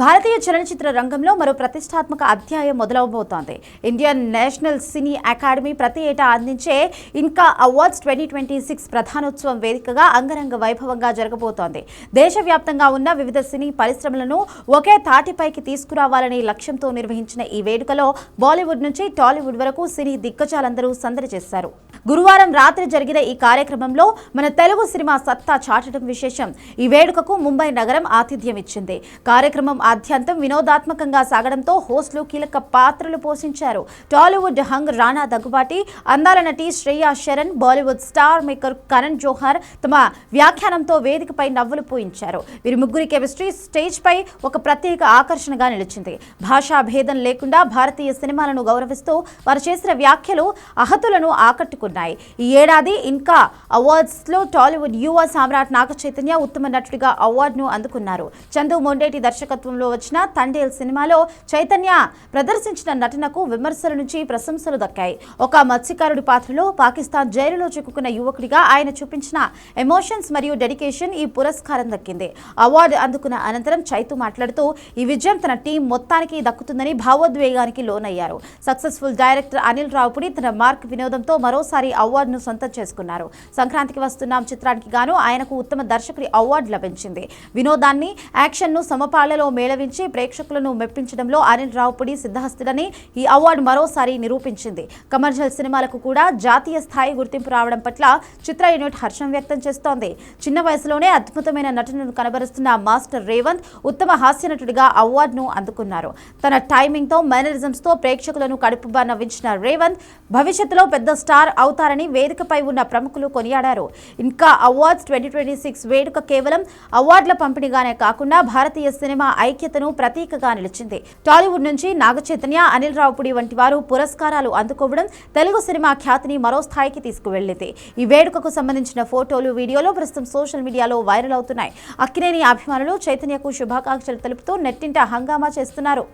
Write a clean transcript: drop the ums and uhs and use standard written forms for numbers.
భారతీయ చలనచిత్ర రంగంలో మరో ప్రతిష్టాత్మక అధ్యాయం మొదలవబోతోంది. ఇండియన్ నేషనల్ సినీ అకాడమీ ప్రతి ఏటా అందించే ఇన్కా అవార్డ్స్ 2026 ప్రధానోత్సవం వేదికగా అంగరంగ వైభవంగా జరగబోతోంది. దేశవ్యాప్తంగా ఉన్న వివిధ సినీ పరిశ్రమలను ఒకే తాటిపైకి తీసుకురావాలనే లక్ష్యంతో నిర్వహించిన ఈ వేడుకలో బాలీవుడ్ నుంచి టాలీవుడ్ వరకు సినీ దిగ్గజాలందరూ సందడి చేశారు. గురువారం రాత్రి జరిగిన ఈ కార్యక్రమంలో మన తెలుగు సినిమా సత్తా చాటడం విశేషం. ఈ వేడుకకు ముంబై నగరం ఆతిథ్యం ఇచ్చింది. కార్యక్రమం ఆద్యంతం వినోదాత్మకంగా సాగడంతో హోస్టులు కీలక పాత్రలు పోషించారు. టాలీవుడ్ హంగ్ రానా దగ్గుబాటి, అందాల నటి శ్రేయా శరణ్, బాలీవుడ్ స్టార్ మేకర్ కరణ్ జోహర్ తమ వ్యాఖ్యానంతో వేదికపై నవ్వులు పూయించారు. వీరి ముగ్గురి కెమిస్ట్రీ స్టేజ్ పై ఒక ప్రత్యేక ఆకర్షణగా నిలిచింది. భాషా భేదం లేకుండా భారతీయ సినిమాలను గౌరవిస్తూ వారు చేసిన వ్యాఖ్యలు అహతులను ఆకట్టుకున్నాయి. ఈ ఏడాది ఇన్కా అవార్డ్స్ లో టాలీవుడ్ యువ సామ్రాట్ నాగ చైతన్య ఉత్తమ నటుడిగా అవార్డును అందుకున్నారు. చందు మొండేటి దర్శకత్వంలో వచ్చిన తండేల్ సినిమాలో చైతన్య ప్రదర్శించిన నటనకు విమర్శల నుంచి ప్రశంసలు దక్కాయి. ఒక మత్స్యకారుడి పాత్రలో పాకిస్తాన్ జైలులో చిక్కుకున్న యువకుడిగా ఆయన చూపించిన ఎమోషన్స్ మరియు డెడికేషన్ ఈ పురస్కారం దక్కింది. అవార్డు అందుకున్న అనంతరం చైతు మాట్లాడుతూ ఈ విజయం తన టీం మొత్తానికి దక్కుతుందని భావోద్వేగానికి లోనయ్యారు. సక్సెస్ఫుల్ డైరెక్టర్ అనిల్ రావుపుడి తన మార్క్ వినోదంతో మరోసారి అవార్డును సొంతం చేసుకున్నారు. సంక్రాంతికి వస్తున్నాం చిత్రానికి గాను ఆయనకు ఉత్తమ దర్శకుడి అవార్డు లభించింది. వినోదాన్ని, యాక్షన్ను సమపాళ్లలో మేళవించి ప్రేక్షకులను మెప్పించడంలో అనిల్ రావుపుడి సిద్ధహస్తుడని ఈ అవార్డు మరోసారి నిరూపించింది. కమర్షియల్ సినిమాలకు కూడా జాతీయ స్థాయి గుర్తింపు రావడం పట్ల చిత్ర యూనిట్ హర్షం వ్యక్తం చేస్తోంది. చిన్న వయసులోనే అద్భుతమైన నటనను కనబరుస్తున్న మాస్టర్ రేవంత్ ఉత్తమ హాస్య నటుడిగా అవార్డును అందుకున్నారు. తన టైమింగ్ తో మేనరిజమ్స్ తో ప్రేక్షకులను కడుపుబ్బా నవ్వించిన రేవంత్ భవిష్యత్తులో పెద్ద స్టార్ అవుతారని వేదికపై ఉన్న ప్రముఖులు కొనియాడారు. ఇంకా అవార్డ్స్ 2026 వేడుక కేవలం అవార్డుల పంపిణీగానే కాకుండా భారతీయ సినిమా ఐక్యతను ప్రతీకగా నిలిచింది. టాలీవుడ్ నుంచి నాగ చైతన్య, అనిల్ రావుపుడి వంటి వారు పురస్కారాలు అందుకోవడం తెలుగు సినిమా ఖ్యాతిని మరో స్థాయికి తీసుకువెళ్లింది. ఈ వేడుకకు సంబంధించిన ఫోటోలు, వీడియోలు ప్రస్తుతం సోషల్ మీడియాలో వైరల్ అవుతున్నాయి. అక్కినేని అభిమానులు చైతన్యకు శుభాకాంక్షలు తెలుపుతూ నెట్టింట హంగామా చేస్తున్నారు.